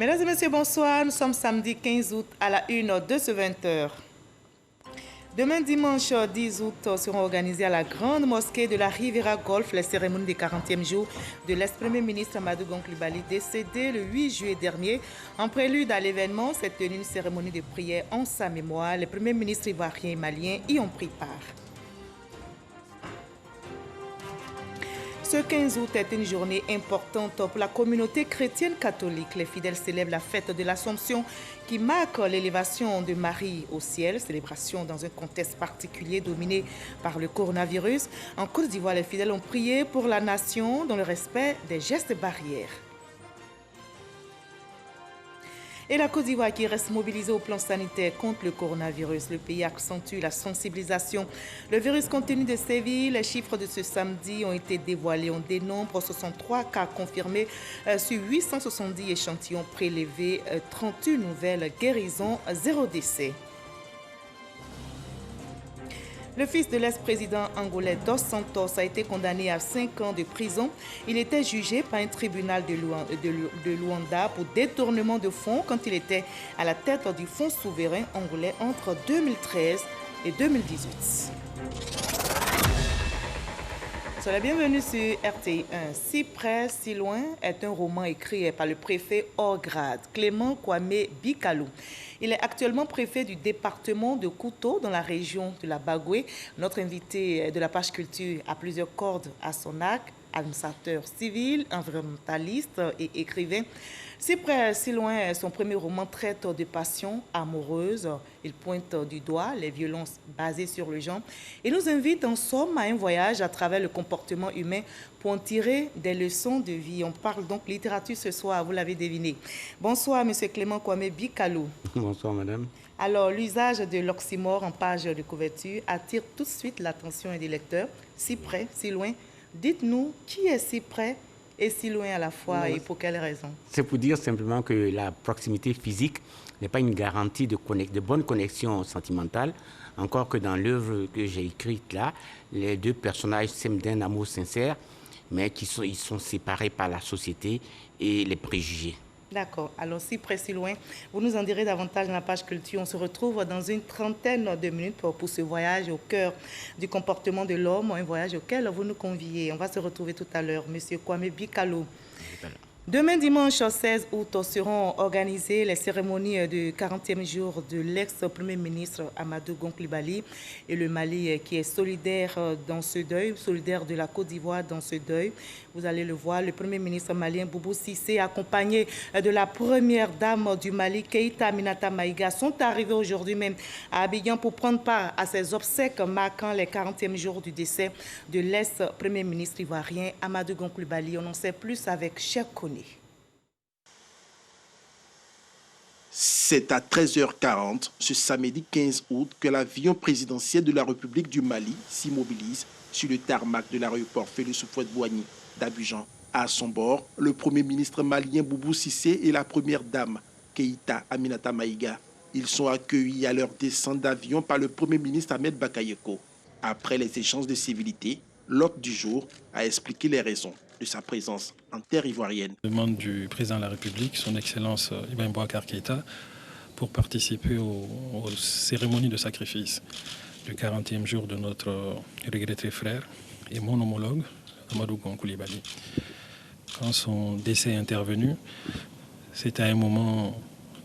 Mesdames et messieurs, bonsoir. Nous sommes samedi 15 août à la 1 de ce 20h. Demain dimanche 10 août seront organisées à la grande mosquée de la Riviera Golf les cérémonies des 40e jours de l'ex-premier ministre Amadou Gon Coulibaly décédé le 8 juillet dernier. En prélude à l'événement, s'est tenue une cérémonie de prière en sa mémoire. Les premiers ministres ivoiriens et maliens y ont pris part. Ce 15 août est une journée importante pour la communauté chrétienne catholique. Les fidèles célèbrent la fête de l'Assomption qui marque l'élévation de Marie au ciel, célébration dans un contexte particulier dominé par le coronavirus. En Côte d'Ivoire, les fidèles ont prié pour la nation dans le respect des gestes barrières. Et la Côte d'Ivoire qui reste mobilisée au plan sanitaire contre le coronavirus. Le pays accentue la sensibilisation. Le virus continue de sévir. Les chiffres de ce samedi ont été dévoilés. On dénombre 63 cas confirmés sur 870 échantillons prélevés, 38 nouvelles guérisons, 0 décès. Le fils de l'ex-président angolais Dos Santos a été condamné à 5 ans de prison. Il était jugé par un tribunal de Luanda pour détournement de fonds quand il était à la tête du Fonds souverain angolais entre 2013 et 2018. Soyez la bienvenue sur RTI 1. Si près, si loin est un roman écrit par le préfet hors grade, Clément Kwame Bikalou. Il est actuellement préfet du département de Kouto dans la région de la Bagoué. Notre invité de la page culture a plusieurs cordes à son arc, administrateur civil, environnementaliste et écrivain. Si près, si loin, son premier roman traite de passion amoureuse. Il pointe du doigt les violences basées sur le genre et nous invite en somme à un voyage à travers le comportement humain pour en tirer des leçons de vie. On parle donc littérature ce soir, vous l'avez deviné. Bonsoir, M. Clément Kwame Bikalou. Bonsoir, madame. Alors, l'usage de l'oxymore en page de couverture attire tout de suite l'attention des lecteurs. Si près, si loin. Dites-nous, qui est si près et si loin à la fois et pour quelles raisons? C'est pour dire simplement que la proximité physique n'est pas une garantie de bonne connexion sentimentale, encore que dans l'œuvre que j'ai écrite là, les deux personnages s'aiment d'un amour sincère, mais ils sont séparés par la société et les préjugés. D'accord. Alors, si près, si loin, vous nous en direz davantage dans la page culture. On se retrouve dans une trentaine de minutes pour ce voyage au cœur du comportement de l'homme, un voyage auquel vous nous conviez. On va se retrouver tout à l'heure. Monsieur Kwame Bikalou. Demain dimanche 16 août seront organisées les cérémonies du 40e jour de l'ex-premier ministre Amadou Gon Coulibaly et le Mali qui est solidaire dans ce deuil, solidaire de la Côte d'Ivoire dans ce deuil. Vous allez le voir, le premier ministre malien Boubou Cissé accompagné de la première dame du Mali, Keïta Aminata Maïga, sont arrivés aujourd'hui même à Abidjan pour prendre part à ces obsèques marquant les 40e jours du décès de l'ex-premier ministre ivoirien Amadou Gon Coulibaly. On en sait plus avec Cher Koné. C'est à 13h40, ce samedi 15 août, que l'avion présidentiel de la République du Mali s'immobilise sur le tarmac de l'aéroport Félix Houphouët-Boigny d'Abidjan. À son bord, le Premier ministre malien Boubou Cissé et la Première Dame, Keïta Aminata Maïga. Ils sont accueillis à leur descente d'avion par le Premier ministre Ahmed Bakayoko. Après les échanges de civilité, l'hôte du jour a expliqué les raisons de sa présence en terre ivoirienne. Demande du président de la République, son Excellence Ibrahim Boubacar Keïta, pour participer aux cérémonies de sacrifice du 40e jour de notre regretté frère et mon homologue, Amadou Gon Coulibaly. Quand son décès est intervenu, c'était un moment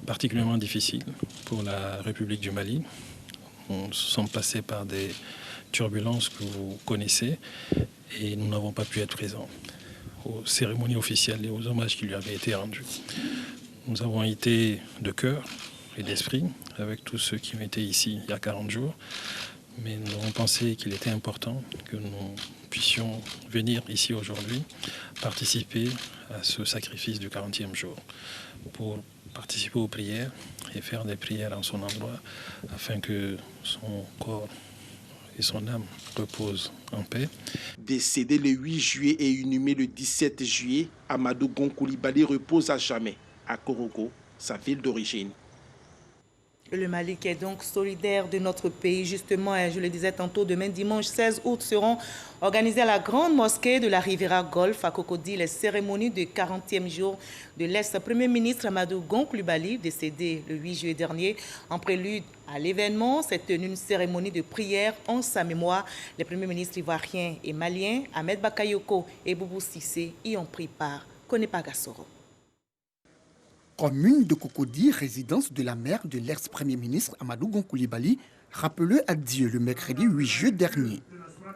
particulièrement difficile pour la République du Mali. Nous sommes passés par des turbulences que vous connaissez et nous n'avons pas pu être présents aux cérémonies officielles et aux hommages qui lui avaient été rendus. Nous avons été de cœur et d'esprit avec tous ceux qui ont été ici il y a 40 jours, mais nous avons pensé qu'il était important que nous puissions venir ici aujourd'hui participer à ce sacrifice du 40e jour pour participer aux prières et faire des prières en son endroit afin que son corps et son âme reposent en paix. Décédé le 8 juillet et inhumé le 17 juillet, Amadou Gon Coulibaly repose à jamais à Korogo, sa ville d'origine. Le Mali qui est donc solidaire de notre pays. Justement, je le disais tantôt, demain dimanche 16 août seront organisées à la grande mosquée de la Riviera Golf à Cocody les cérémonies du 40e jour de l'ex-premier ministre Amadou Gon Coulibaly, décédé le 8 juillet dernier. En prélude à l'événement, s'est tenue une cérémonie de prière en sa mémoire. Les premiers ministres ivoiriens et maliens, Ahmed Bakayoko et Boubou Cissé, y ont pris part. Konepa Gassoro. Commune de Cocody, résidence de la mère de l'ex-premier ministre Amadou Gon Coulibaly, rappelé à Dieu le mercredi 8 juillet dernier.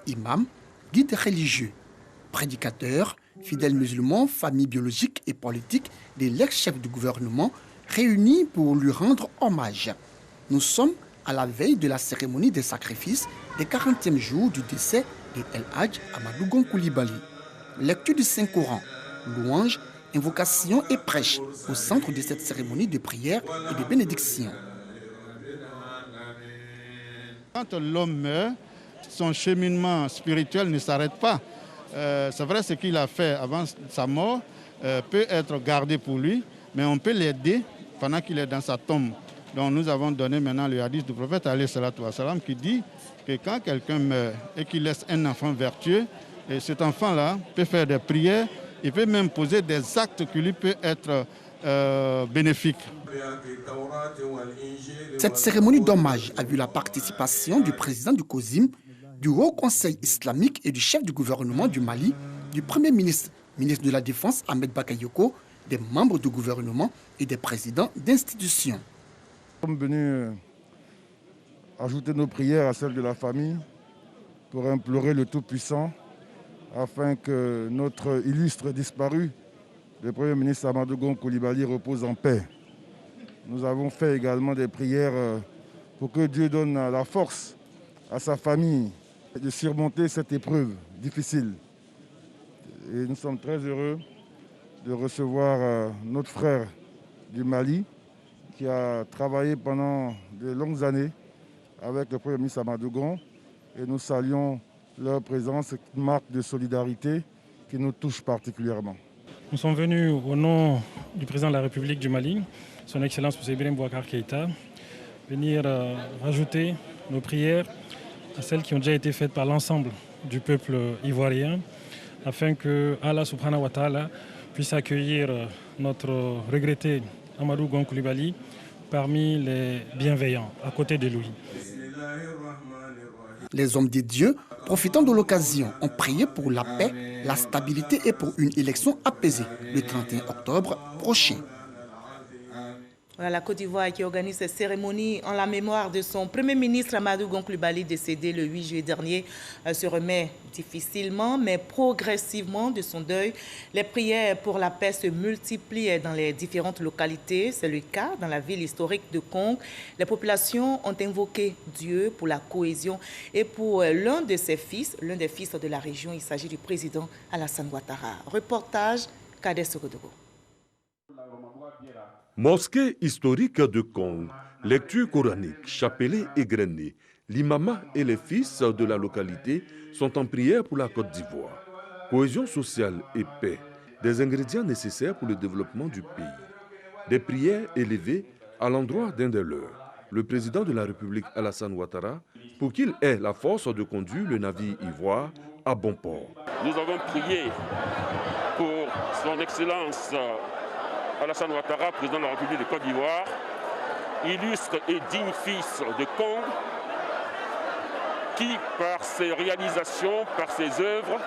Imam, guide religieux, prédicateur, fidèles musulmans, famille biologique et politique de l'ex-chef du gouvernement réunis pour lui rendre hommage. Nous sommes à la veille de la cérémonie des sacrifices des 40e jours du décès de El Hadj Amadou Gon Coulibaly. Lecture du Saint-Coran, louange, invocation et prêche au centre de cette cérémonie de prière et de bénédiction. Quand l'homme meurt, son cheminement spirituel ne s'arrête pas. C'est vrai, ce qu'il a fait avant sa mort peut être gardé pour lui, mais on peut l'aider pendant qu'il est dans sa tombe. Donc nous avons donné maintenant le hadith du prophète alayhi salatu wassalam qui dit que quand quelqu'un meurt et qu'il laisse un enfant vertueux, et cet enfant-là peut faire des prières, il peut même poser des actes qui lui peuvent être bénéfiques. Cette cérémonie d'hommage a vu la participation du président du COSIM, du Haut Conseil islamique et du chef du gouvernement du Mali, du Premier ministre, ministre de la Défense Ahmed Bakayoko, des membres du gouvernement et des présidents d'institutions. Nous sommes venus ajouter nos prières à celles de la famille pour implorer le Tout-Puissant afin que notre illustre disparu, le Premier ministre Amadou Gon Coulibaly, repose en paix. Nous avons fait également des prières pour que Dieu donne la force à sa famille de surmonter cette épreuve difficile. Et nous sommes très heureux de recevoir notre frère du Mali qui a travaillé pendant de longues années avec le Premier ministre Amadou Gon et nous saluons leur présence, une marque de solidarité qui nous touche particulièrement. Nous sommes venus au nom du président de la République du Mali, son Excellence M. Ibrahim Boubacar Keïta, venir rajouter nos prières à celles qui ont déjà été faites par l'ensemble du peuple ivoirien, afin que Allah subhanahu wa ta'ala puisse accueillir notre regretté Amadou Gon Coulibaly parmi les bienveillants, à côté de lui. Les hommes de Dieu, profitant de l'occasion, ont prié pour la paix, la stabilité et pour une élection apaisée le 31 octobre prochain. Voilà la Côte d'Ivoire qui organise cette cérémonie en la mémoire de son Premier ministre Amadou Gon Coulibaly, décédé le 8 juillet dernier, se remet difficilement mais progressivement de son deuil. Les prières pour la paix se multiplient dans les différentes localités. C'est le cas dans la ville historique de Kong. Les populations ont invoqué Dieu pour la cohésion et pour l'un de ses fils, l'un des fils de la région. Il s'agit du président Alassane Ouattara. Reportage Kader Sogodogo. Mosquée historique de Kong, lecture coranique, chapelet égrené, l'imama et les fils de la localité sont en prière pour la Côte d'Ivoire. Cohésion sociale et paix, des ingrédients nécessaires pour le développement du pays. Des prières élevées à l'endroit d'un des leurs, le président de la République Alassane Ouattara, pour qu'il ait la force de conduire le navire ivoire à bon port. Nous avons prié pour son Excellence Alassane Ouattara, président de la République de Côte d'Ivoire, illustre et digne fils de Kong, qui, par ses réalisations, par ses œuvres,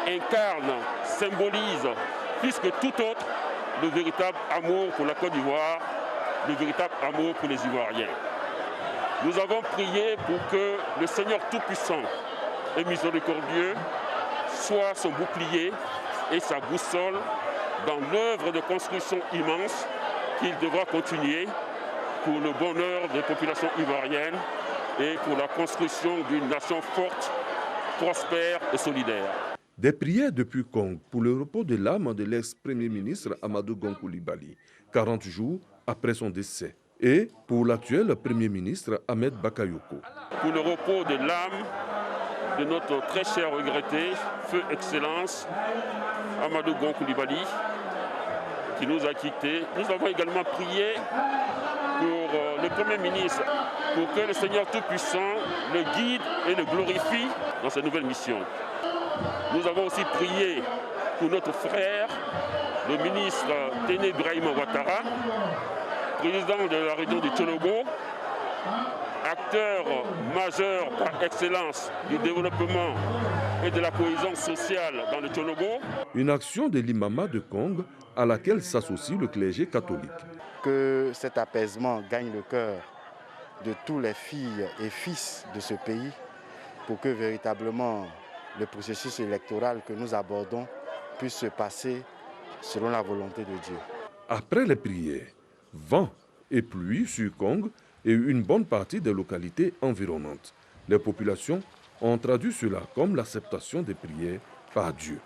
incarne, symbolise, plus que tout autre, le véritable amour pour la Côte d'Ivoire, le véritable amour pour les Ivoiriens. Nous avons prié pour que le Seigneur Tout-Puissant et miséricordieux soit son bouclier et sa boussole dans l'œuvre de construction immense qu'il devra continuer pour le bonheur des populations ivoiriennes et pour la construction d'une nation forte, prospère et solidaire. Des prières depuis Kong pour le repos de l'âme de l'ex-premier ministre Amadou Gon Coulibaly, 40 jours après son décès, et pour l'actuel premier ministre Ahmed Bakayoko. Pour le repos de l'âme de notre très cher regretté, Feu Excellence Amadou Gon Coulibaly, qui nous a quittés. Nous avons également prié pour le Premier ministre, pour que le Seigneur Tout-Puissant le guide et le glorifie dans sa nouvelle mission. Nous avons aussi prié pour notre frère, le ministre Téné Brahima Ouattara, président de la région du Tchonogo, acteur majeur par excellence du développement et de la cohésion sociale dans le Tchonogo. Une action de l'imama de Kong à laquelle s'associe le clergé catholique. Que cet apaisement gagne le cœur de tous les filles et fils de ce pays pour que véritablement le processus électoral que nous abordons puisse se passer selon la volonté de Dieu. Après les prières, vent et pluie sur Kong et une bonne partie des localités environnantes. Les populations ont traduit cela comme l'acceptation des prières par Dieu.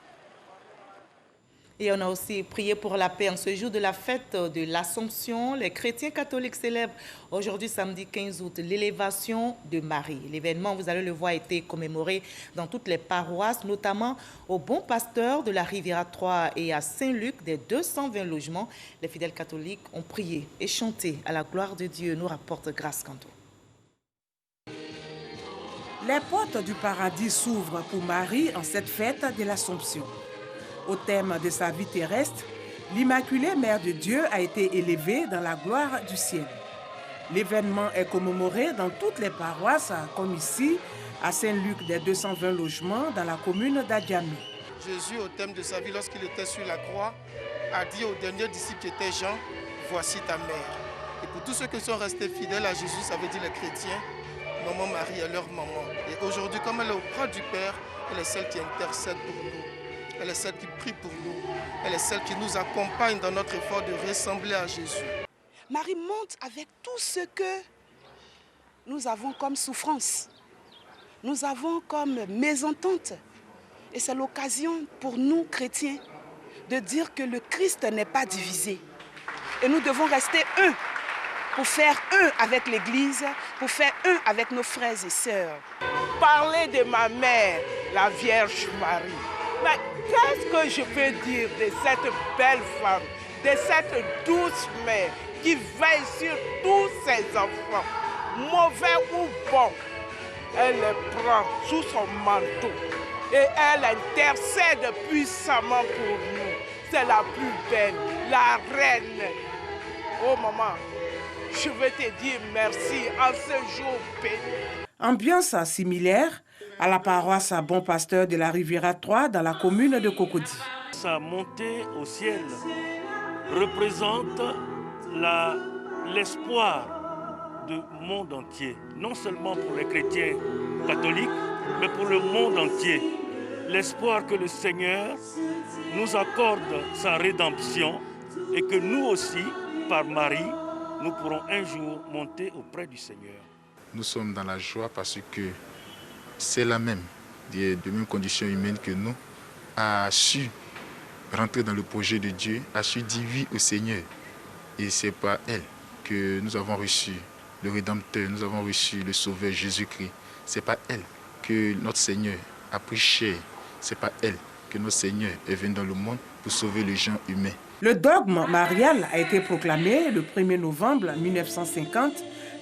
Et on a aussi prié pour la paix en ce jour de la fête de l'Assomption. Les chrétiens catholiques célèbrent aujourd'hui, samedi 15 août, l'élévation de Marie. L'événement, vous allez le voir, a été commémoré dans toutes les paroisses, notamment au Bon Pasteur de la Riviera 3 et à Saint-Luc, des 220 logements. Les fidèles catholiques ont prié et chanté à la gloire de Dieu, nous rapporte Grâce Canto. Les portes du paradis s'ouvrent pour Marie en cette fête de l'Assomption. Au thème de sa vie terrestre, l'Immaculée Mère de Dieu a été élevée dans la gloire du ciel. L'événement est commémoré dans toutes les paroisses, comme ici, à Saint-Luc des 220 logements, dans la commune d'Adjamé. Jésus, au thème de sa vie, lorsqu'il était sur la croix, a dit au dernier disciple qui était Jean, « Voici ta mère ». Et pour tous ceux qui sont restés fidèles à Jésus, ça veut dire les chrétiens, Maman Marie est leur maman. Et aujourd'hui, comme elle est auprès du Père, elle est celle qui intercède pour nous. Elle est celle qui prie pour nous. Elle est celle qui nous accompagne dans notre effort de ressembler à Jésus. Marie monte avec tout ce que nous avons comme souffrance. Nous avons comme mésentente. Et c'est l'occasion pour nous, chrétiens, de dire que le Christ n'est pas divisé. Et nous devons rester un pour faire un avec l'Église, pour faire un avec nos frères et sœurs. Parler de ma mère, la Vierge Marie. Mais qu'est-ce que je peux dire de cette belle femme, de cette douce mère qui veille sur tous ses enfants, mauvais ou bons? Elle les prend sous son manteau et elle intercède puissamment pour nous. C'est la plus belle, la reine. Oh maman, je veux te dire merci en ce jour béni. Ambiance similaire à la paroisse à Bon Pasteur de la Riviera 3 dans la commune de Cocody. Sa montée au ciel représente l'espoir du monde entier, non seulement pour les chrétiens catholiques, mais pour le monde entier. L'espoir que le Seigneur nous accorde sa rédemption et que nous aussi, par Marie, nous pourrons un jour monter auprès du Seigneur. Nous sommes dans la joie parce que c'est la même, des mêmes conditions humaines que nous, a su rentrer dans le projet de Dieu, a su dire oui au Seigneur. Et c'est par elle que nous avons reçu le Rédempteur, nous avons reçu le Sauveur Jésus-Christ. C'est par elle que notre Seigneur a pris chair. C'est par elle que notre Seigneur est venu dans le monde pour sauver les gens humains. Le dogme marial a été proclamé le 1er novembre 1950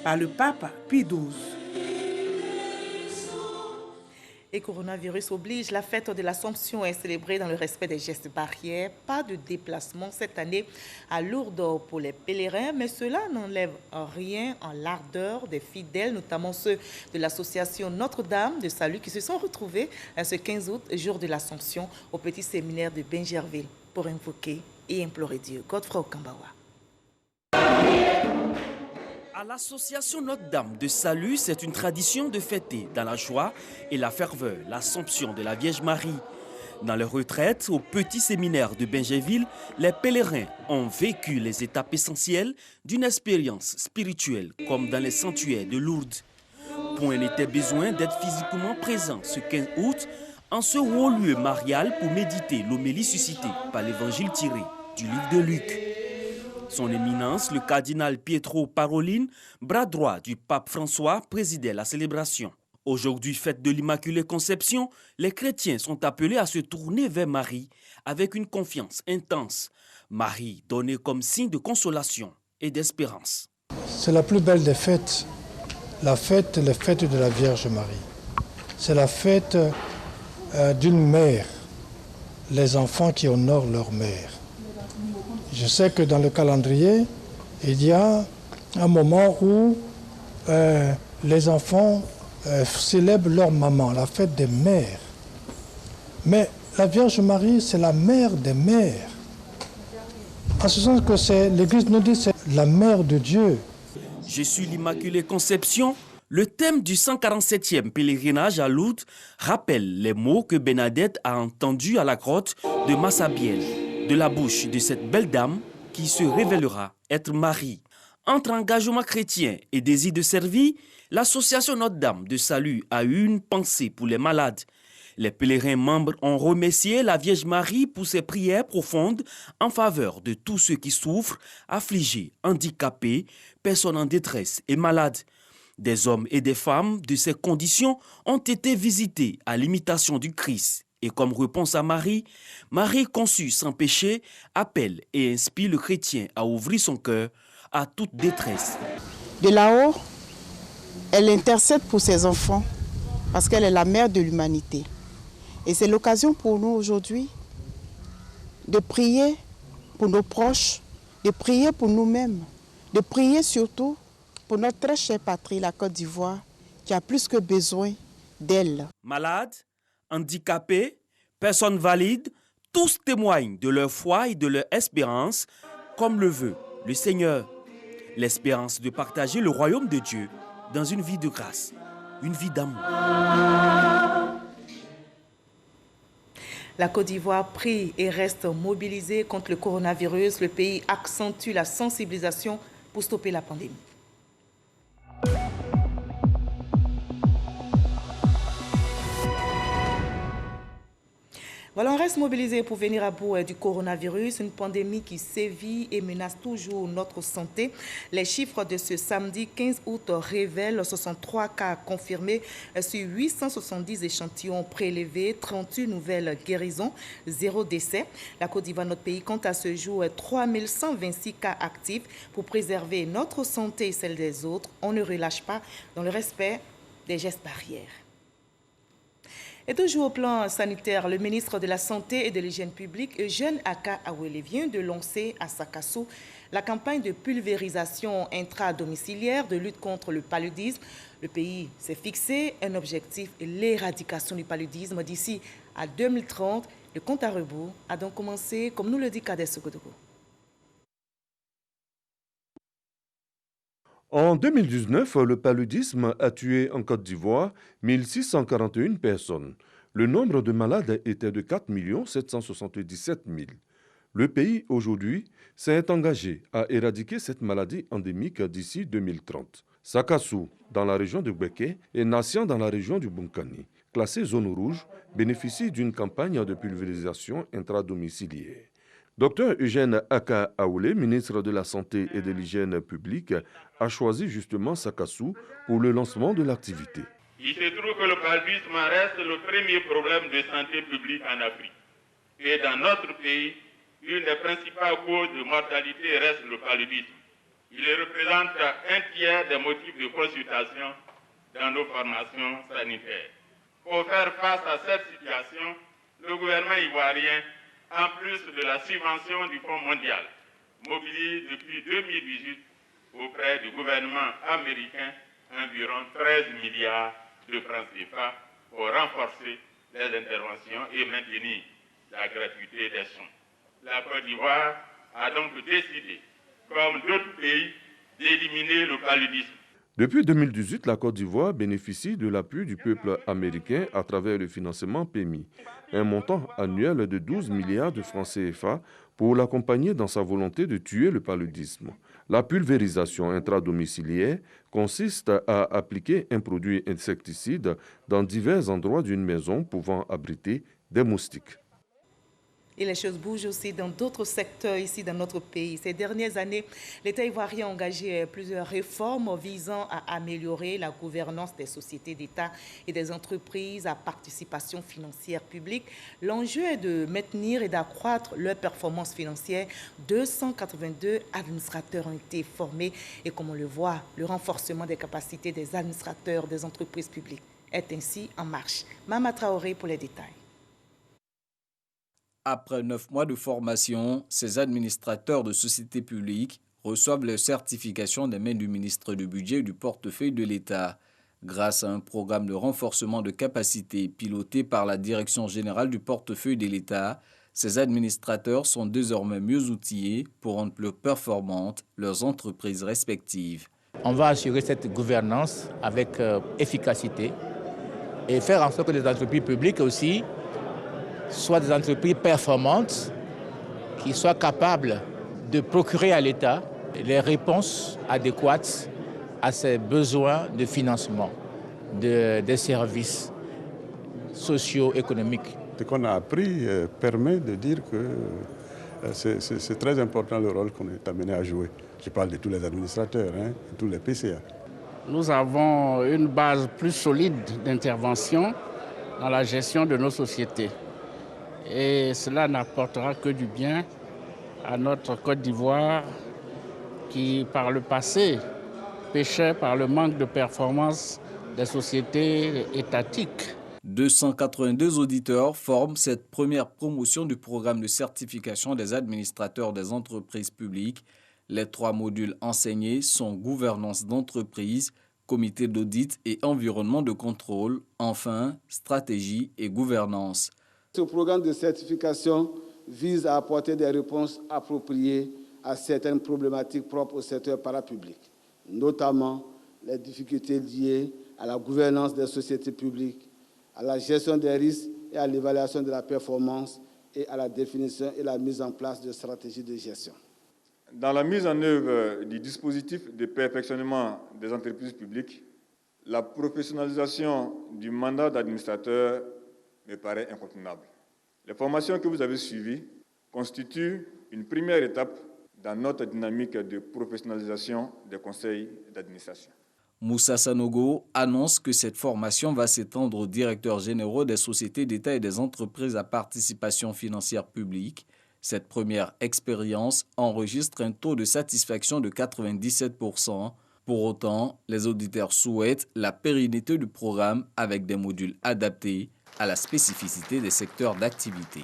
par le pape Pie XII. Et coronavirus oblige, la fête de l'Assomption est célébrée dans le respect des gestes barrières. Pas de déplacement cette année à Lourdes pour les pèlerins, mais cela n'enlève rien en l'ardeur des fidèles, notamment ceux de l'association Notre-Dame de Salut qui se sont retrouvés ce 15 août, jour de l'Assomption, au petit séminaire de Bingerville pour invoquer et implorer Dieu. Godefroy Okambawa. À l'association Notre-Dame de Salut, c'est une tradition de fêter dans la joie et la ferveur l'Assomption de la Vierge Marie. Dans les retraites au petit séminaire de Bingerville, les pèlerins ont vécu les étapes essentielles d'une expérience spirituelle, comme dans les sanctuaires de Lourdes. Point n'était besoin d'être physiquement présent ce 15 août en ce haut lieu marial pour méditer l'homélie suscitée par l'évangile tiré du livre de Luc. Son éminence, le cardinal Pietro Parolin, bras droit du pape François, présidait la célébration. Aujourd'hui, fête de l'Immaculée Conception, les chrétiens sont appelés à se tourner vers Marie avec une confiance intense. Marie donnée comme signe de consolation et d'espérance. C'est la plus belle des fêtes, la fête de la Vierge Marie. C'est la fête d'une mère, les enfants qui honorent leur mère. Je sais que dans le calendrier, il y a un moment où les enfants célèbrent leur maman, la fête des mères. Mais la Vierge Marie, c'est la mère des mères. En ce sens que l'Église nous dit c'est la mère de Dieu. Je suis l'Immaculée Conception. Le thème du 147e pèlerinage à Lourdes rappelle les mots que Bernadette a entendus à la grotte de Massabielle, de la bouche de cette belle dame qui se révélera être Marie. Entre engagement chrétien et désir de servir, l'association Notre-Dame de Salut a eu une pensée pour les malades. Les pèlerins membres ont remercié la Vierge Marie pour ses prières profondes en faveur de tous ceux qui souffrent, affligés, handicapés, personnes en détresse et malades. Des hommes et des femmes de ces conditions ont été visités à l'imitation du Christ. Et comme réponse à Marie, Marie conçue sans péché appelle et inspire le chrétien à ouvrir son cœur à toute détresse. De là-haut, elle intercède pour ses enfants parce qu'elle est la mère de l'humanité. Et c'est l'occasion pour nous aujourd'hui de prier pour nos proches, de prier pour nous-mêmes, de prier surtout pour notre très chère patrie, la Côte d'Ivoire, qui a plus que besoin d'elle. Malades, handicapés, personnes valides, tous témoignent de leur foi et de leur espérance, comme le veut le Seigneur. L'espérance de partager le royaume de Dieu dans une vie de grâce, une vie d'amour. La Côte d'Ivoire prie et reste mobilisée contre le coronavirus. Le pays accentue la sensibilisation pour stopper la pandémie. Voilà, on reste mobilisé pour venir à bout du coronavirus, une pandémie qui sévit et menace toujours notre santé. Les chiffres de ce samedi 15 août révèlent 63 cas confirmés sur 870 échantillons prélevés, 38 nouvelles guérisons, 0 décès. La Côte d'Ivoire, notre pays, compte à ce jour 3126 cas actifs. Pour préserver notre santé et celle des autres, on ne relâche pas dans le respect des gestes barrières. Et toujours au plan sanitaire, le ministre de la Santé et de l'Hygiène publique, Eugène Aka Awele, vient de lancer à Sakassou la campagne de pulvérisation intra-domiciliaire de lutte contre le paludisme. Le pays s'est fixé un objectif, l'éradication du paludisme d'ici à 2030. Le compte à rebours a donc commencé, comme nous le dit Kader Sogodoro. En 2019, le paludisme a tué en Côte d'Ivoire 1641 personnes. Le nombre de malades était de 4 777 000. Le pays, aujourd'hui, s'est engagé à éradiquer cette maladie endémique d'ici 2030. Sakassou, dans la région de Bouéké, et Nassian, dans la région du Bunkani, classée zone rouge, bénéficie d'une campagne de pulvérisation intradomiciliaire. Dr Eugène Aka Awele, ministre de la Santé et de l'Hygiène publique, a choisi justement Sakassou pour le lancement de l'activité. Il se trouve que le paludisme reste le premier problème de santé publique en Afrique. Et dans notre pays, une des principales causes de mortalité reste le paludisme. Il représente un tiers des motifs de consultation dans nos formations sanitaires. Pour faire face à cette situation, le gouvernement ivoirien, en plus de la subvention du Fonds mondial, mobilise depuis 2018 auprès du gouvernement américain environ 13 milliards de francs CFA pour renforcer les interventions et maintenir la gratuité des soins. La Côte d'Ivoire a donc décidé, comme d'autres pays, d'éliminer le paludisme. Depuis 2018, la Côte d'Ivoire bénéficie de l'appui du peuple américain à travers le financement PMI, un montant annuel de 12 milliards de francs CFA pour l'accompagner dans sa volonté de tuer le paludisme. La pulvérisation intradomiciliaire consiste à appliquer un produit insecticide dans divers endroits d'une maison pouvant abriter des moustiques. Et les choses bougent aussi dans d'autres secteurs ici dans notre pays. Ces dernières années, l'État ivoirien a engagé plusieurs réformes visant à améliorer la gouvernance des sociétés d'État et des entreprises à participation financière publique. L'enjeu est de maintenir et d'accroître leur performance financière. 282 administrateurs ont été formés et comme on le voit, le renforcement des capacités des administrateurs des entreprises publiques est ainsi en marche. Mama Traoré pour les détails. Après 9 mois de formation, ces administrateurs de sociétés publiques reçoivent leur certification des mains du ministre du Budget et du portefeuille de l'État. Grâce à un programme de renforcement de capacités piloté par la Direction générale du portefeuille de l'État, ces administrateurs sont désormais mieux outillés pour rendre plus performantes leurs entreprises respectives. On va assurer cette gouvernance avec efficacité et faire en sorte que les entreprises publiques aussi soient des entreprises performantes qui soient capables de procurer à l'État les réponses adéquates à ses besoins de financement des services socio-économiques. Ce qu'on a appris permet de dire que c'est très important le rôle qu'on est amené à jouer. Je parle de tous les administrateurs, de tous les PCA. Nous avons une base plus solide d'intervention dans la gestion de nos sociétés. Et cela n'apportera que du bien à notre Côte d'Ivoire qui, par le passé, péchait par le manque de performance des sociétés étatiques. 282 auditeurs forment cette première promotion du programme de certification des administrateurs des entreprises publiques. Les 3 modules enseignés sont gouvernance d'entreprise, comité d'audit et environnement de contrôle, enfin stratégie et gouvernance. Ce programme de certification vise à apporter des réponses appropriées à certaines problématiques propres au secteur parapublic, notamment les difficultés liées à la gouvernance des sociétés publiques, à la gestion des risques et à l'évaluation de la performance et à la définition et la mise en place de stratégies de gestion. Dans la mise en œuvre du dispositif de perfectionnement des entreprises publiques, la professionnalisation du mandat d'administrateur me paraît incontournable. Les formations que vous avez suivies constituent une première étape dans notre dynamique de professionnalisation des conseils d'administration. Moussa Sanogo annonce que cette formation va s'étendre aux directeurs généraux des sociétés d'État et des entreprises à participation financière publique. Cette première expérience enregistre un taux de satisfaction de 97%. Pour autant, les auditeurs souhaitent la pérennité du programme avec des modules adaptés à la spécificité des secteurs d'activité.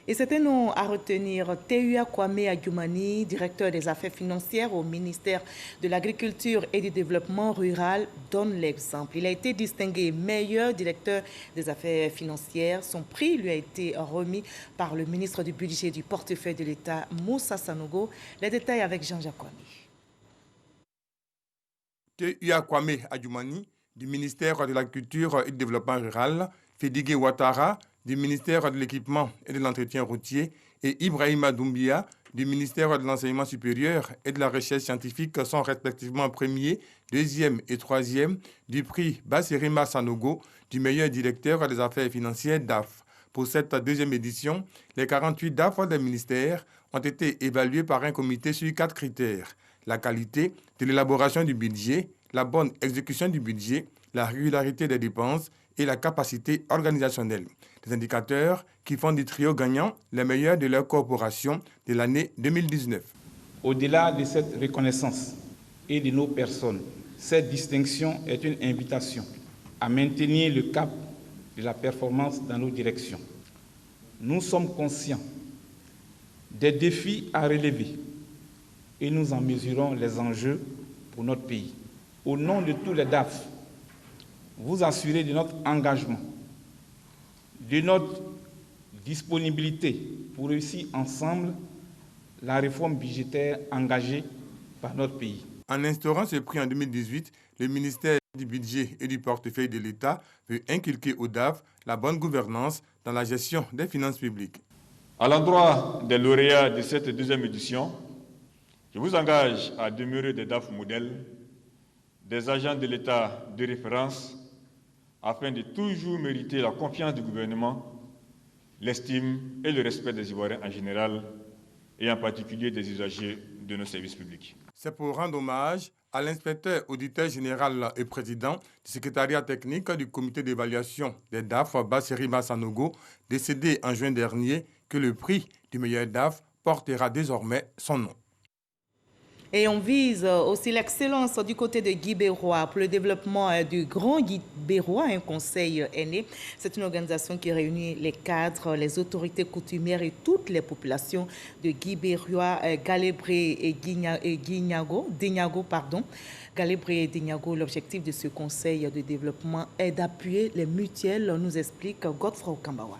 Et c'est un nom à retenir. Théuya Kwame Adjoumani, directeur des affaires financières au ministère de l'Agriculture et du Développement rural, donne l'exemple. Il a été distingué meilleur directeur des affaires financières. Son prix lui a été remis par le ministre du Budget et du portefeuille de l'État, Moussa Sanogo. Les détails avec Jean-Jacques Kwame. Théuya Kwame Adjoumani, du ministère de l'Agriculture et du Développement rural, Fédigué Ouattara, du ministère de l'Équipement et de l'Entretien routier, et Ibrahima Doumbia, du ministère de l'Enseignement supérieur et de la Recherche scientifique, sont respectivement premiers, deuxième et troisième du prix Bassirima Sanogo, du meilleur directeur des affaires financières DAF. Pour cette deuxième édition, les 48 DAF des ministères ont été évalués par un comité sur 4 critères: la qualité de l'élaboration du budget, la bonne exécution du budget, la régularité des dépenses et la capacité organisationnelle. Des indicateurs qui font du trio gagnant les meilleurs de leur corporation de l'année 2019. Au-delà de cette reconnaissance et de nos personnes, cette distinction est une invitation à maintenir le cap de la performance dans nos directions. Nous sommes conscients des défis à relever et nous en mesurons les enjeux pour notre pays. Au nom de tous les DAF, vous assurez de notre engagement, de notre disponibilité pour réussir ensemble la réforme budgétaire engagée par notre pays. En instaurant ce prix en 2018, le ministère du Budget et du portefeuille de l'État veut inculquer aux DAF la bonne gouvernance dans la gestion des finances publiques. À l'endroit des lauréats de cette deuxième édition, je vous engage à demeurer des DAF modèles, des agents de l'État de référence, afin de toujours mériter la confiance du gouvernement l'estime et le respect des Ivoiriens en général et en particulier des usagers de nos services publics. C'est pour rendre hommage à l'inspecteur auditeur général et président du secrétariat technique du comité d'évaluation des DAF, Basseri Bassanogo, décédé en juin dernier, que le prix du meilleur DAF portera désormais son nom. Et on vise aussi l'excellence du côté de Guy Bérois. Pour le développement du Grand Guy Bérois, un conseil est né. C'est une organisation qui réunit les cadres, les autorités coutumières et toutes les populations de Guy Bérois, Galébré et Dignago. Galébré et Dignago, l'objectif de ce conseil de développement est d'appuyer les mutuelles, nous explique Godfrey Okambawa.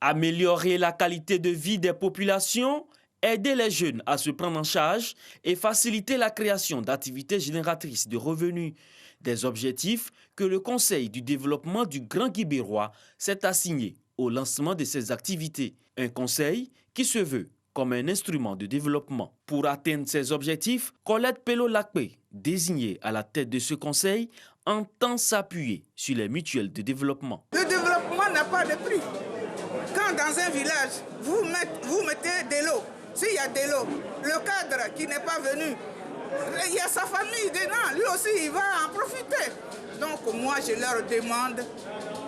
Améliorer la qualité de vie des populations, aider les jeunes à se prendre en charge et faciliter la création d'activités génératrices de revenus. Des objectifs que le Conseil du développement du Grand Guy Bérois s'est assigné au lancement de ces activités. Un conseil qui se veut comme un instrument de développement. Pour atteindre ces objectifs, Colette Pello-Lakpé, désignée à la tête de ce conseil, entend s'appuyer sur les mutuelles de développement. Le développement n'a pas de prix. Quand dans un village, vous mettez de l'eau, s'il y a de l'eau, le cadre qui n'est pas venu, il y a sa famille dedans, lui aussi il va en profiter. Donc moi je leur demande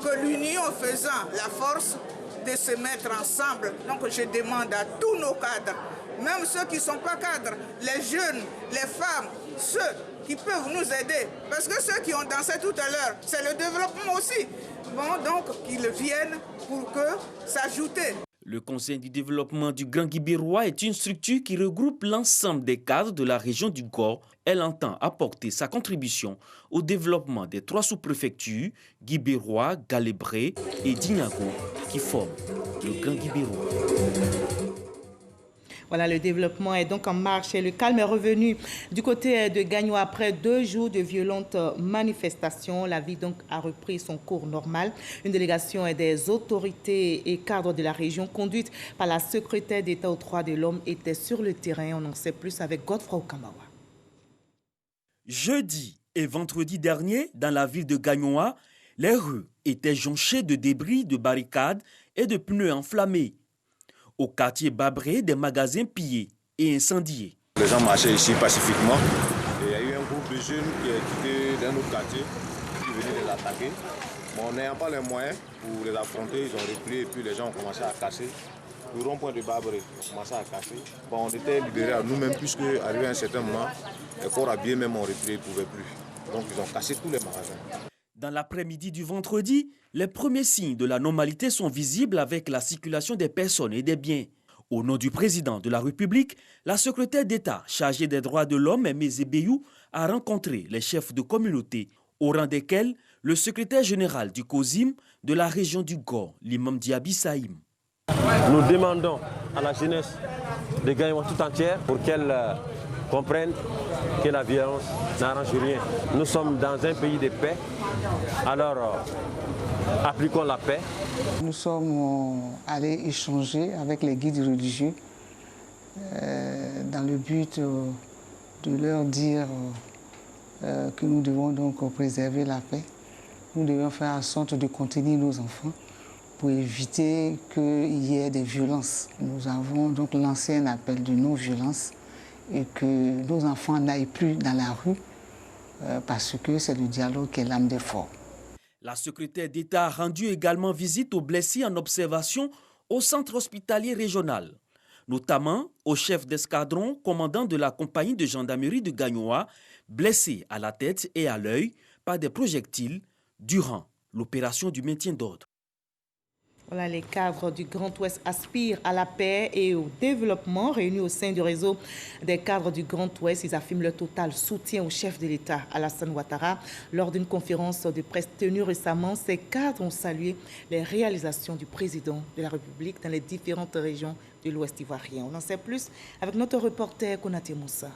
que l'union faisant la force de se mettre ensemble. Donc je demande à tous nos cadres, même ceux qui ne sont pas cadres, les jeunes, les femmes, ceux qui peuvent nous aider. Parce que ceux qui ont dansé tout à l'heure, c'est le développement aussi. Bon, donc qu'ils viennent pour que s'ajouter. Le Conseil du développement du Grand Guy Bérois est une structure qui regroupe l'ensemble des cadres de la région du Gor. Elle entend apporter sa contribution au développement des 3 sous-préfectures, Guy Bérois, Galébré et Dignago, qui forment le Grand Guy Bérois. Voilà, le développement est donc en marche et le calme est revenu du côté de Gagnoa après 2 jours de violentes manifestations. La vie donc a repris son cours normal. Une délégation des autorités et cadres de la région conduite par la secrétaire d'État aux droits de l'homme était sur le terrain. On en sait plus avec Godfrey Okambawa. Jeudi et vendredi dernier, dans la ville de Gagnoa, les rues étaient jonchées de débris, de barricades et de pneus enflammés. Au quartier Babré, des magasins pillés et incendiés. Les gens marchaient ici pacifiquement. Et il y a eu un groupe de jeunes qui est quitté d'un autre quartier, qui venait les attaquer. Bon, n'ayant pas les moyens pour les affronter, ils ont repris et puis les gens ont commencé à casser. Le rond-point de Babré a commencé à casser. Bon, on était libérés à nous-mêmes puisque, arrivé à un certain moment, les corps habillés même ont repris, ils ne pouvaient plus. Donc ils ont cassé tous les magasins. Dans l'après-midi du vendredi, les premiers signes de la normalité sont visibles avec la circulation des personnes et des biens. Au nom du président de la République, la secrétaire d'État chargée des droits de l'homme, Mézé Béyou, a rencontré les chefs de communauté, au rang desquels le secrétaire général du COSIM de la région du Gor, l'imam Diaby Saïm. Nous demandons à la jeunesse de Gagnoa tout entière pour qu'elle comprenne que la violence n'arrange rien. Nous sommes dans un pays de paix, alors appliquons la paix. Nous sommes allés échanger avec les guides religieux dans le but de leur dire que nous devons donc préserver la paix. Nous devons faire en sorte de contenir nos enfants pour éviter qu'il y ait des violences. Nous avons donc lancé un appel de non-violence et que nos enfants n'aillent plus dans la rue parce que c'est le dialogue qui est l'âme des forts. La secrétaire d'État a rendu également visite aux blessés en observation au centre hospitalier régional, notamment au chef d'escadron, commandant de la compagnie de gendarmerie de Gagnoa, blessé à la tête et à l'œil par des projectiles durant l'opération du maintien d'ordre. Voilà, les cadres du Grand Ouest aspirent à la paix et au développement. Réunis au sein du réseau des cadres du Grand Ouest, ils affirment leur total soutien au chef de l'État, Alassane Ouattara. Lors d'une conférence de presse tenue récemment, ces cadres ont salué les réalisations du président de la République dans les différentes régions de l'Ouest ivoirien. On en sait plus avec notre reporter Konaté Moussa.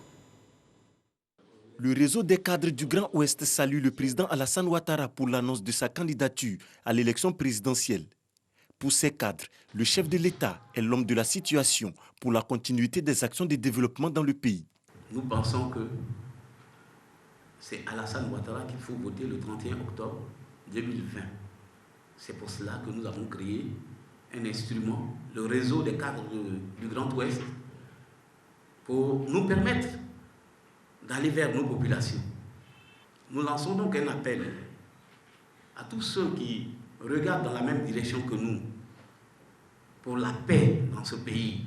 Le réseau des cadres du Grand Ouest salue le président Alassane Ouattara pour l'annonce de sa candidature à l'élection présidentielle. Pour ces cadres, le chef de l'État est l'homme de la situation pour la continuité des actions de développement dans le pays. Nous pensons que c'est Alassane Ouattara qu'il faut voter le 31 octobre 2020. C'est pour cela que nous avons créé un instrument, le réseau des cadres du Grand Ouest, pour nous permettre d'aller vers nos populations. Nous lançons donc un appel à tous ceux qui regardent dans la même direction que nous pour la paix dans ce pays,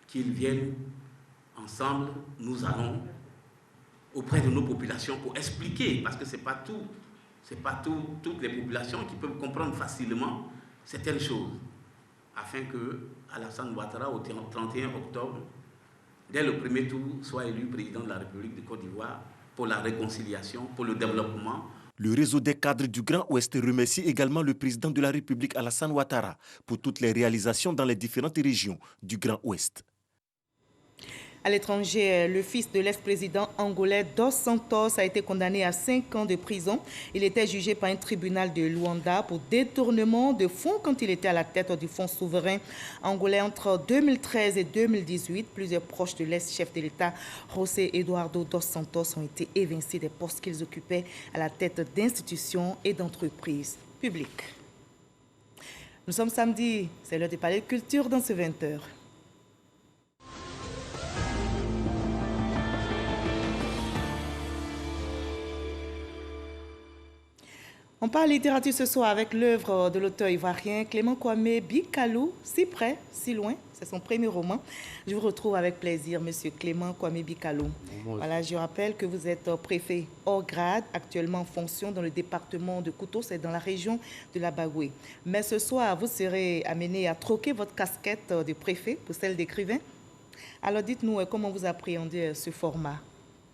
qu'ils viennent ensemble, nous allons auprès de nos populations pour expliquer, parce que ce n'est pas toutes les populations qui peuvent comprendre facilement certaines choses, afin que Alassane Ouattara, au 31 octobre, dès le premier tour, soit élu président de la République de Côte d'Ivoire pour la réconciliation, pour le développement. Le réseau des cadres du Grand Ouest remercie également le président de la République Alassane Ouattara pour toutes les réalisations dans les différentes régions du Grand Ouest. À l'étranger, le fils de l'ex-président angolais Dos Santos a été condamné à 5 ans de prison. Il était jugé par un tribunal de Luanda pour détournement de fonds quand il était à la tête du fonds souverain angolais entre 2013 et 2018. Plusieurs proches de l'ex-chef de l'État, José Eduardo Dos Santos, ont été évincés des postes qu'ils occupaient à la tête d'institutions et d'entreprises publiques. Nous sommes samedi, c'est l'heure de parler de culture dans ce 20h. On parle littérature ce soir avec l'œuvre de l'auteur ivoirien Clément Kwame Bikalou, Si près, si loin. C'est son premier roman. Je vous retrouve avec plaisir, Monsieur Clément Kwame Bikalou. Voilà, je rappelle que vous êtes préfet hors grade, actuellement en fonction dans le département de Koutos, c'est dans la région de la Bagoué. Mais ce soir, vous serez amené à troquer votre casquette de préfet pour celle d'écrivain. Alors dites-nous comment vous appréhendez ce format.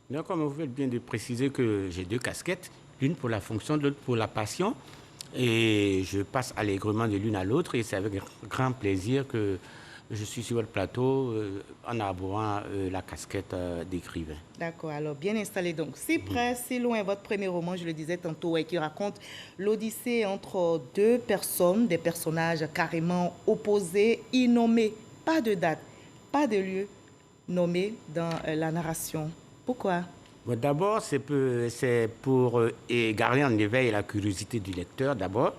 Donc, comme vous faites bien de préciser que j'ai 2 casquettes. L'une pour la fonction, l'autre pour la passion. Et je passe allègrement de l'une à l'autre. Et c'est avec grand plaisir que je suis sur votre plateau en arborant la casquette d'écrivain. D'accord, alors bien installé donc. Si près, si loin, votre premier roman, je le disais tantôt, qui raconte l'odyssée entre 2 personnes, des personnages carrément opposés, innommés, pas de date, pas de lieu nommé dans la narration. Pourquoi ? Bon, d'abord, c'est pour garder en éveil la curiosité du lecteur, d'abord.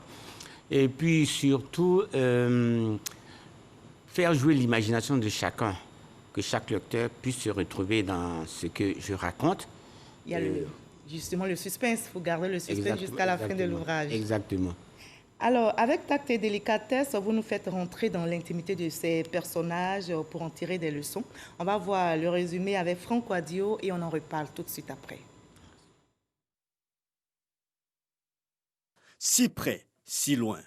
Et puis, surtout, faire jouer l'imagination de chacun, que chaque lecteur puisse se retrouver dans ce que je raconte. Il y a justement le suspense, il faut garder le suspense jusqu'à la fin de l'ouvrage. Exactement. Alors, avec tact et délicatesse, vous nous faites rentrer dans l'intimité de ces personnages pour en tirer des leçons. On va voir le résumé avec Franck Wadio et on en reparle tout de suite après. Si près, si loin.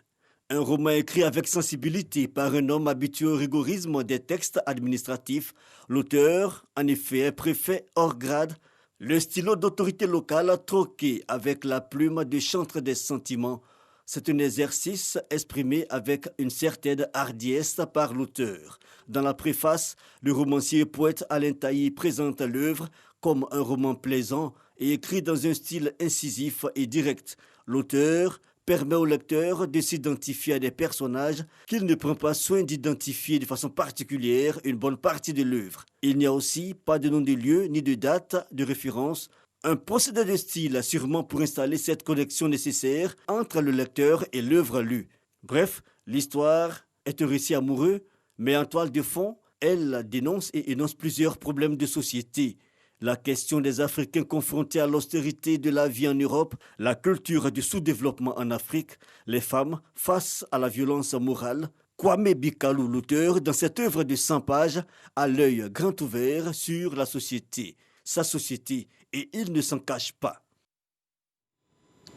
Un roman écrit avec sensibilité par un homme habitué au rigorisme des textes administratifs. L'auteur, en effet, est préfet hors grade. Le stylo d'autorité locale troqué avec la plume de chantre des sentiments. C'est un exercice exprimé avec une certaine hardiesse par l'auteur. Dans la préface, le romancier et poète Alain Tailly présente l'œuvre comme un roman plaisant et écrit dans un style incisif et direct. L'auteur permet au lecteur de s'identifier à des personnages qu'il ne prend pas soin d'identifier de façon particulière une bonne partie de l'œuvre. Il n'y a aussi pas de nom de lieu ni de date de référence. Un procédé de style sûrement pour installer cette connexion nécessaire entre le lecteur et l'œuvre lue. Bref, l'histoire est un récit amoureux, mais en toile de fond, elle dénonce et énonce plusieurs problèmes de société. La question des Africains confrontés à l'austérité de la vie en Europe, la culture du sous-développement en Afrique, les femmes face à la violence morale. Kwame Bikalou, l'auteur, dans cette œuvre de 100 pages, a l'œil grand ouvert sur la société, sa société, et il ne s'en cache pas.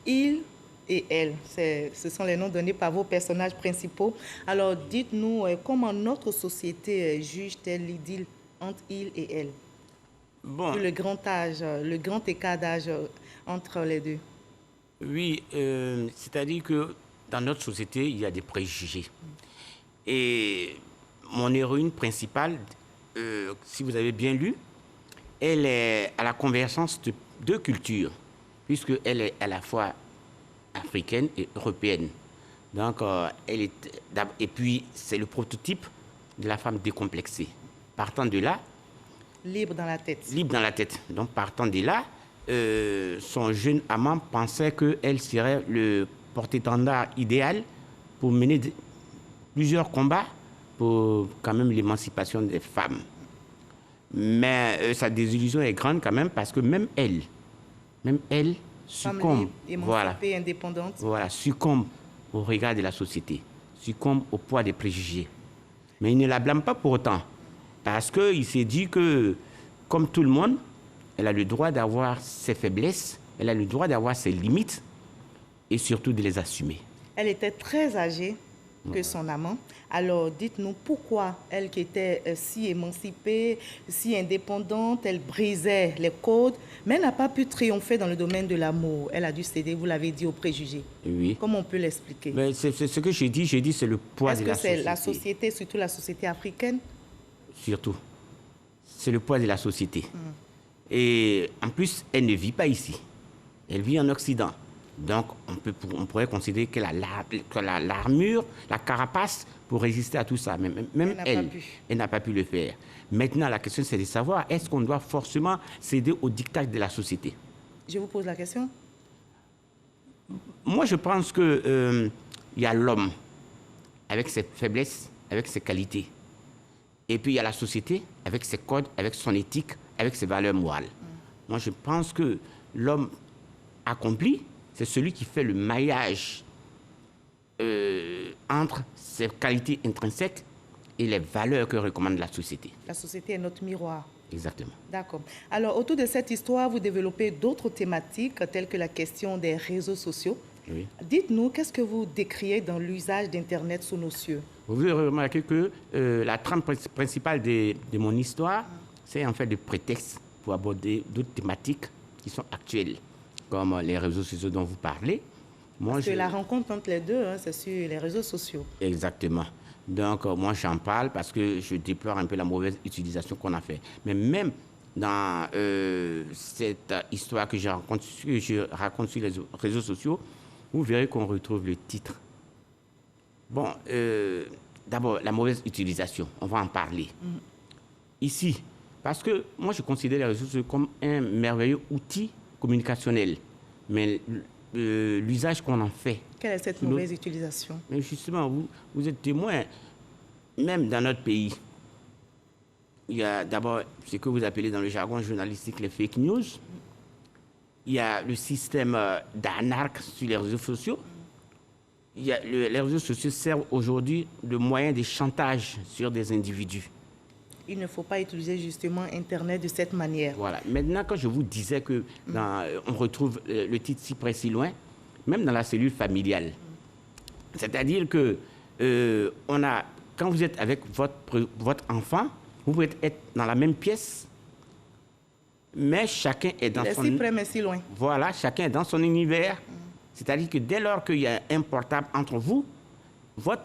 Il et elle, ce sont les noms donnés par vos personnages principaux. Alors dites-nous comment notre société juge-t-elle l'idylle entre il et elle? Bon. Le grand écart d'âge entre les deux. Oui, c'est-à-dire que dans notre société, il y a des préjugés. Et mon héroïne principale, si vous avez bien lu, elle est à la convergence de 2 cultures, puisqu'elle est à la fois africaine et européenne. Donc, et puis, c'est le prototype de la femme décomplexée. Partant de là... Libre dans la tête. Libre dans la tête. Donc, partant de là, son jeune amant pensait qu'elle serait le porte-étendard idéal pour mener plusieurs combats pour quand même l'émancipation des femmes. Mais sa désillusion est grande quand même parce que même elle succombe, succombe au regard de la société, succombe au poids des préjugés. Mais il ne la blâme pas pour autant, parce qu'il s'est dit que, comme tout le monde, elle a le droit d'avoir ses faiblesses, elle a le droit d'avoir ses limites, et surtout de les assumer. Elle était très âgée que son amant. Alors, dites-nous pourquoi elle qui était si émancipée, si indépendante, elle brisait les codes, mais elle n'a pas pu triompher dans le domaine de l'amour. Elle a dû céder, vous l'avez dit, aux préjugés. Oui. Comment on peut l'expliquer? C'est ce que j'ai dit, c'est le poids de la société. Est-ce que c'est la société, surtout la société africaine? Surtout. C'est le poids de la société. Et en plus, elle ne vit pas ici. Elle vit en Occident. Donc, on pourrait considérer qu'elle a l'armure, la carapace pour résister à tout ça. Mais même elle n'a pas pu le faire. Maintenant, la question, c'est de savoir, est-ce qu'on doit forcément céder au diktat de la société? Je vous pose la question. Moi, je pense qu'il y a l'homme, avec ses faiblesses, avec ses qualités. Et puis, il y a la société, avec ses codes, avec son éthique, avec ses valeurs morales. Moi, je pense que l'homme accompli, c'est celui qui fait le maillage entre ses qualités intrinsèques et les valeurs que recommande la société. La société est notre miroir. Exactement. D'accord. Alors, autour de cette histoire, vous développez d'autres thématiques, telles que la question des réseaux sociaux. Oui. Dites-nous, qu'est-ce que vous décriez dans l'usage d'Internet sous nos cieux? Vous avez remarqué que la trame principale de mon histoire, c'est en fait des prétextes pour aborder d'autres thématiques qui sont actuelles, comme les réseaux sociaux dont vous parlez. Parce que la rencontre entre les deux, c'est sur les réseaux sociaux. Exactement. Donc, moi, j'en parle parce que je déplore un peu la mauvaise utilisation qu'on a fait. Mais même dans cette histoire que je raconte sur les réseaux sociaux, vous verrez qu'on retrouve le titre. Bon, d'abord, la mauvaise utilisation, on va en parler. Ici, parce que moi, je considère les réseaux sociaux comme un merveilleux outil communicationnel. Mais l'usage qu'on en fait... Quelle est cette mauvaise utilisation? Mais justement, vous êtes témoin, même dans notre pays, il y a d'abord ce que vous appelez dans le jargon journalistique les fake news. Il y a le système d'arnaque sur les réseaux sociaux. Les réseaux sociaux servent aujourd'hui de moyen de chantage sur des individus. Il ne faut pas utiliser justement Internet de cette manière. Voilà. Maintenant, quand je vous disais que on retrouve le titre si près, si loin, même dans la cellule familiale. C'est-à-dire que quand vous êtes avec votre enfant, vous pouvez être dans la même pièce, mais chacun est dans son... Si près, mais si loin. Voilà, chacun est dans son univers. C'est-à-dire que dès lors qu'il y a un portable entre vous, votre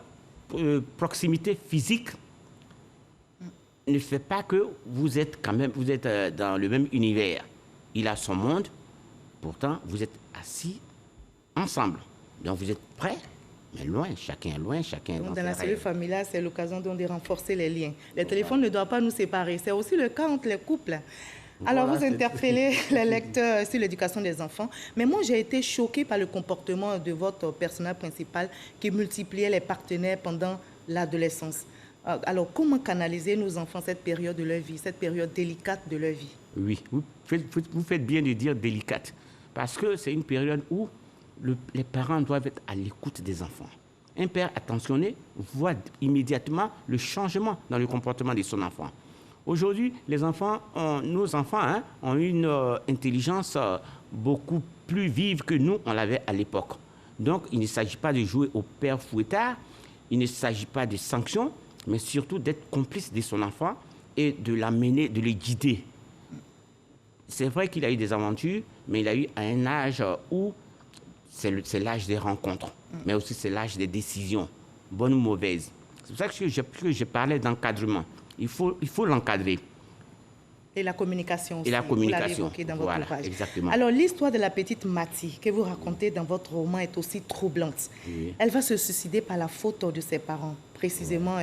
proximité physique ne fait pas que vous êtes dans le même univers. Il a son monde, pourtant vous êtes assis ensemble. Donc vous êtes prêts, mais loin, chacun est loin, chacun est dans la cellule familiale, c'est l'occasion de renforcer les liens. Les téléphones ne doivent pas nous séparer. C'est aussi le cas entre les couples. Alors, vous interpellez les lecteurs sur l'éducation des enfants. Mais moi, j'ai été choquée par le comportement de votre personnage principal qui multipliait les partenaires pendant l'adolescence. Alors, comment canaliser nos enfants cette période de leur vie, cette période délicate de leur vie? Oui, vous faites bien de dire délicate, parce que c'est une période où les parents doivent être à l'écoute des enfants. Un père attentionné voit immédiatement le changement dans le comportement de son enfant. Aujourd'hui, nos enfants ont une intelligence beaucoup plus vive que nous, on l'avait à l'époque. Donc, il ne s'agit pas de jouer au père fouettard, il ne s'agit pas de sanctions, mais surtout d'être complice de son enfant et de l'amener, de le guider. C'est vrai qu'il a eu des aventures, mais il a eu à un âge où c'est l'âge des rencontres, mais aussi c'est l'âge des décisions, bonnes ou mauvaises. C'est pour ça que je parlais d'encadrement. Il faut l'encadrer. Et la communication aussi. Et la communication. Vous l'avez évoqué dans votre ouvrage. Exactement. Alors, l'histoire de la petite Mati que vous racontez dans votre roman est aussi troublante. Oui. Elle va se suicider par la faute de ses parents, précisément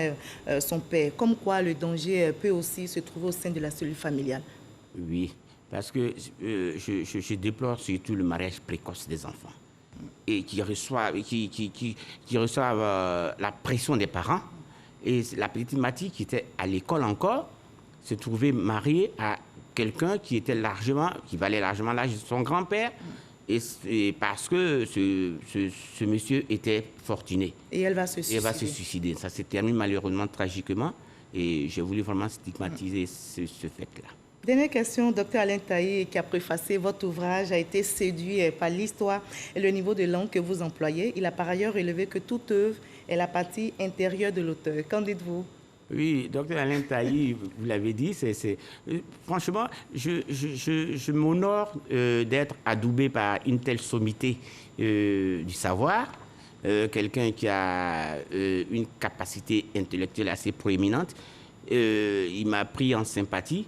son père. Comme quoi le danger peut aussi se trouver au sein de la cellule familiale. Oui, parce que je déplore surtout le mariage précoce des enfants. et qui reçoivent la pression des parents. Et la petite Mathie, qui était à l'école encore, se trouvait mariée à quelqu'un qui valait largement l'âge de son grand-père, et parce que ce monsieur était fortuné. Et elle va se suicider. Et elle va se suicider. Ça s'est terminé malheureusement tragiquement, et j'ai voulu vraiment stigmatiser ce fait-là. Dernière question, Dr Alain Taï, qui a préfacé votre ouvrage, a été séduit par l'histoire et le niveau de langue que vous employez. Il a par ailleurs relevé que toute œuvre est la partie intérieure de l'auteur. Qu'en dites-vous? Oui, Dr Alain Taï, vous l'avez dit, franchement, je m'honore d'être adoubé par une telle sommité du savoir, quelqu'un qui a une capacité intellectuelle assez proéminente. Il m'a pris en sympathie.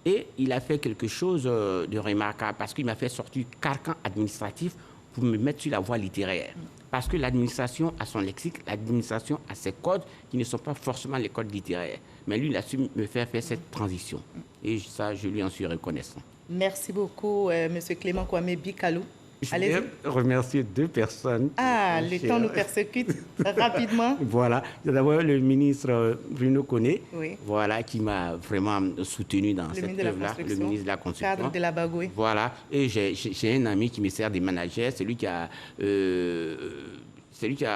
Et il a fait quelque chose de remarquable parce qu'il m'a fait sortir carcan administratif pour me mettre sur la voie littéraire. Parce que l'administration a son lexique, l'administration a ses codes qui ne sont pas forcément les codes littéraires. Mais lui, il a su me faire cette transition. Et ça, je lui en suis reconnaissant. Merci beaucoup, M. Clément Kwame Bikalou. Je voudrais remercier 2 personnes. Ah, le temps nous persécute rapidement. Voilà. D'abord, le ministre Bruno Koné, oui. Voilà, qui m'a vraiment soutenu dans cette œuvre-là. Le ministre de la Construction. Cadre de la Bagoué. Voilà. Et j'ai un ami qui me sert des managers, celui qui a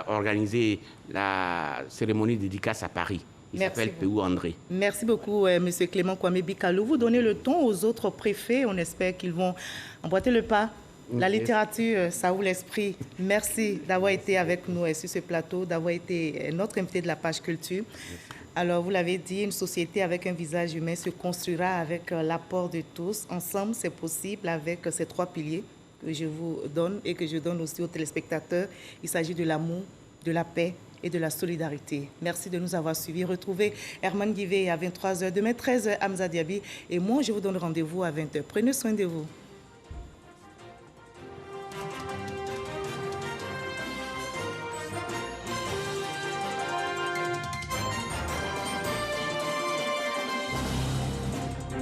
organisé la cérémonie de dédicace à Paris. Il s'appelle Péou André. Merci beaucoup, M. Clément Kwame Bikalou. Vous donnez le ton aux autres préfets. On espère qu'ils vont emboîter le pas. La littérature, ça ouvre l'esprit. Merci d'avoir été avec nous sur ce plateau, d'avoir été notre invité de la page culture. Alors, vous l'avez dit, une société avec un visage humain se construira avec l'apport de tous. Ensemble, c'est possible avec ces 3 piliers que je vous donne et que je donne aussi aux téléspectateurs. Il s'agit de l'amour, de la paix et de la solidarité. Merci de nous avoir suivis. Retrouvez Herman Guivet à 23h, demain 13h, Hamza Diaby. Et moi, je vous donne rendez-vous à 20h. Prenez soin de vous.